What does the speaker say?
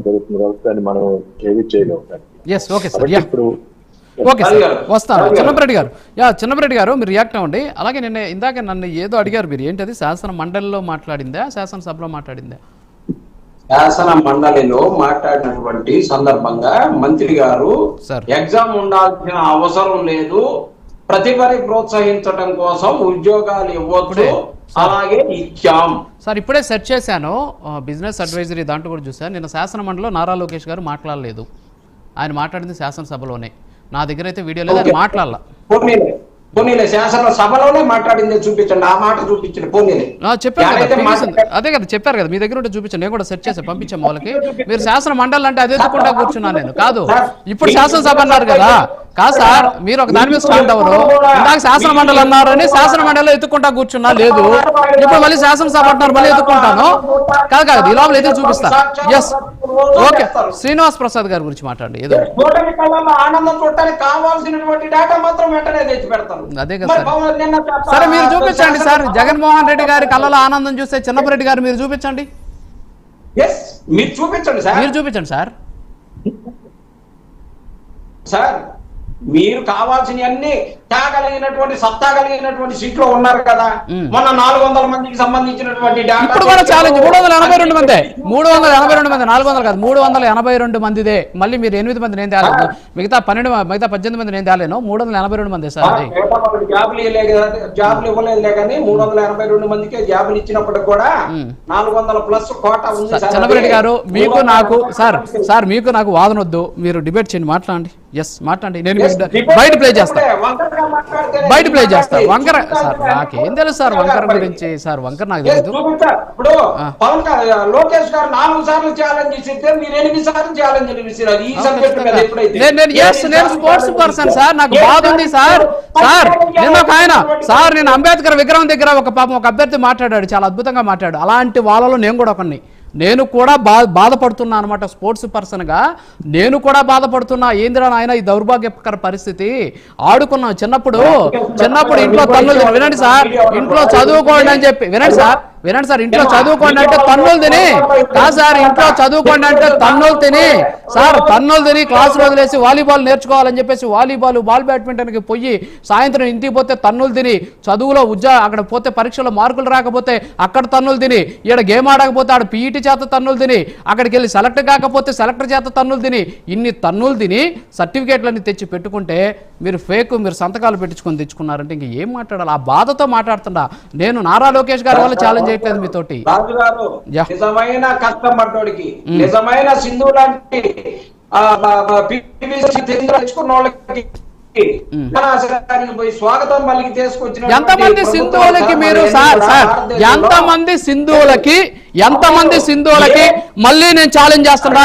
జరుగుతుంది కాబట్టి దాన్ని మనం ఏది చేయలేము. ఇప్పుడు ఓకే సార్, వస్తాను. చిన్నపరెడ్డి గారు, చిన్నపరెడ్డి గారు మీరు రియాక్ట్ అవ్వండి. అలాగే ఇందాక నన్ను ఏదో అడిగారు మీరు, ఏంటది శాసన మండలిలో మాట్లాడిందా శాసనసభలో మాట్లాడిందా? శాసన మండలిలో మాట్లాడినటువంటి సందర్భంగా మంత్రి గారు ఎగ్జామ్ ఉండాల్సిన అవసరం లేదు, ప్రతిభని ప్రోత్సహించడం కోసం ఉద్యోగాలు ఇవ్వచ్చు, అలాగే ఇచ్చాం సార్. ఇప్పుడే సెర్చ్ చేశాను బిజినెస్ అడ్వైజరీ, దాంట్లో కూడా చూసాను. నిన్న శాసన మండలిలో నారా లోకేష్ గారు మాట్లాడలేదు, ఆయన మాట్లాడింది శాసనసభలో. నా దగ్గర అయితే వీడియో లేదు, ఆయన మాట్లాడాల. పోనీలే శాసన సభలోనే మాట్లాడింది చూపించండి, ఆ మాట చూపించండి. పోనీలే చెప్పారు కదా, అదే కదా చెప్పారు కదా, మీ దగ్గర ఉంటే చూపించండి. నేను కూడా సెర్చ్ చేసి పంపించాము వాళ్ళకి. మీరు శాసన మండలి అంటే అదే ఎత్తుకుంటా కూర్చున్నాను నేను. కాదు, ఇప్పుడు శాసనసభ అన్నారు కదా. కాదు సార్, మీరు ఒక దాని మీద స్టాండ్ అవ్వరు. ఇందాక శాసన మండలి అన్నారని శాసన మండలిలో ఎత్తుకుంటా కూర్చున్నా, లేదు ఇప్పుడు మళ్ళీ శాసనసభ అంటున్నారు, మళ్ళీ ఎత్తుకుంటాను. కాదు ఈ లోపల ఎదురు చూపిస్తా. Yes, okay. శ్రీనివాస్ ప్రసాద్ గారి గురించి మాట్లాడండి. ఏదో ఆనందం చూడటానికి కావాల్సినటువంటి డేటా మాత్రం వెంటనే తెచ్చి పెడతారు. అదే కదా సార్. సరే మీరు చూపించండి సార్. జగన్మోహన్ రెడ్డి గారి కళ్ళలో ఆనందం చూస్తే చిన్నపరెడ్డి గారు మీరు చూపించండి. మీరు చూపించండి సార్, మీరు చూపించండి సార్. సార్ మీరు కావాల్సినవన్నీ త్యాగలిగినటువంటి సత్తా కలిగినటువంటి సీట్లో ఉన్నారు కదా. మొన్న 400 మందికి సంబంధించినటువంటి ఇప్పుడు కూడా ఛాలెంజ్ 382 మంది, 382 మంది, 400 కాదు 382 మందిదే. మళ్ళీ మీరు 8 మంది నేను తేలేదు, మిగతా 18 మంది నేను తేలేను. 382 మంది సార్. అది జాబులు ఇవ్వలేదులే కానీ 382 మందికే జాబులు ఇచ్చినప్పుడు కూడా 400+ కోటా ఉంది. చిన్నపరెడ్డి గారు, మీకు నాకు సార్ మీకు నాకు వాదన వద్దు, మీరు డిబేట్ చేయండి, మాట్లాడండి. ఎస్ మాట్లాడండి, నేను బయట ప్లే చేస్తాను, బయట ప్లే చేస్తాను. వంకర సార్ నాకేం తెలుసు సార్ వంకర గురించి. సార్ వంకర నాకు తెలియదు. ఇప్పుడు పవన్ లోకేష్ గారు 4 సార్లు ఛాలెంజ్ చేస్తే మీరు 8 సార్లు ఛాలెంజ్ చేశారు ఈ సబ్జెక్ట్ మీద. ఎప్పుడైతే నేను స్పోర్ట్స్ పర్సన్ సార్, నాకు బాధ ఉంది సార్. నేను ఒక ఆయన సార్, నేను అంబేద్కర్ విగ్రహం దగ్గర ఒక అభ్యర్థి మాట్లాడాడు, చాలా అద్భుతంగా మాట్లాడు. అలాంటి వాళ్ళలో నేను కూడా ఒకరిని, నేను కూడా బాధపడుతున్నా అనమాట. స్పోర్ట్స్ పర్సన్గా నేను కూడా బాధపడుతున్నా. ఏందిరా నాయన ఈ దౌర్భాగ్యకర పరిస్థితి. ఆడుకున్నాం చిన్నప్పుడు ఇంట్లో తన్నులు, వినండి సార్, ఇంట్లో చదువుకోండి అని చెప్పి, వినండి సార్ ఇంట్లో చదువుకోండి అంటే తన్నులు తిని, కాదు సార్ ఇంట్లో చదువుకోండి అంటే తన్నులు తిని సార్, తన్నులు తిని క్లాస్ వదిలేసి వాలీబాల్ నేర్చుకోవాలని చెప్పేసి బాల్ బ్యాడ్మింటన్కి పోయి సాయంత్రం ఇంటికి పోతే తన్నులు తిని, చదువులో అక్కడ పోతే పరీక్షలో మార్కులు రాకపోతే అక్కడ తన్నులు తిని, ఈడ గేమ్ ఆడకపోతే ఆడ పీఈటీ చేత తన్నులు తిని, అక్కడికి వెళ్ళి సెలెక్ట్ కాకపోతే సెలెక్టర్ చేత తన్నులు తిని, ఇన్ని తన్నులు తిని సర్టిఫికేట్లన్నీ తెచ్చి పెట్టుకుంటే మీరు మీరు సంతకాలు పెట్టించుకొని తెచ్చుకున్నారంటే ఇంక ఏం మాట్లాడాలి? ఆ బాధతో మాట్లాడుతున్నా నేను. నారా లోకేష్ గారి వల్ల ఛాలెంజ్ చేయట్లేదు మీతోటి. నిజమైన కష్టపడ్డోడికి, నిజమైన సింధు లాంటి తెచ్చుకున్న వాళ్ళకి ఎంతమంది సింధువులకి మీరు ఎంతమంది సింధువులకి మళ్ళీ నేను ఛాలెంజ్ చేస్తున్నా,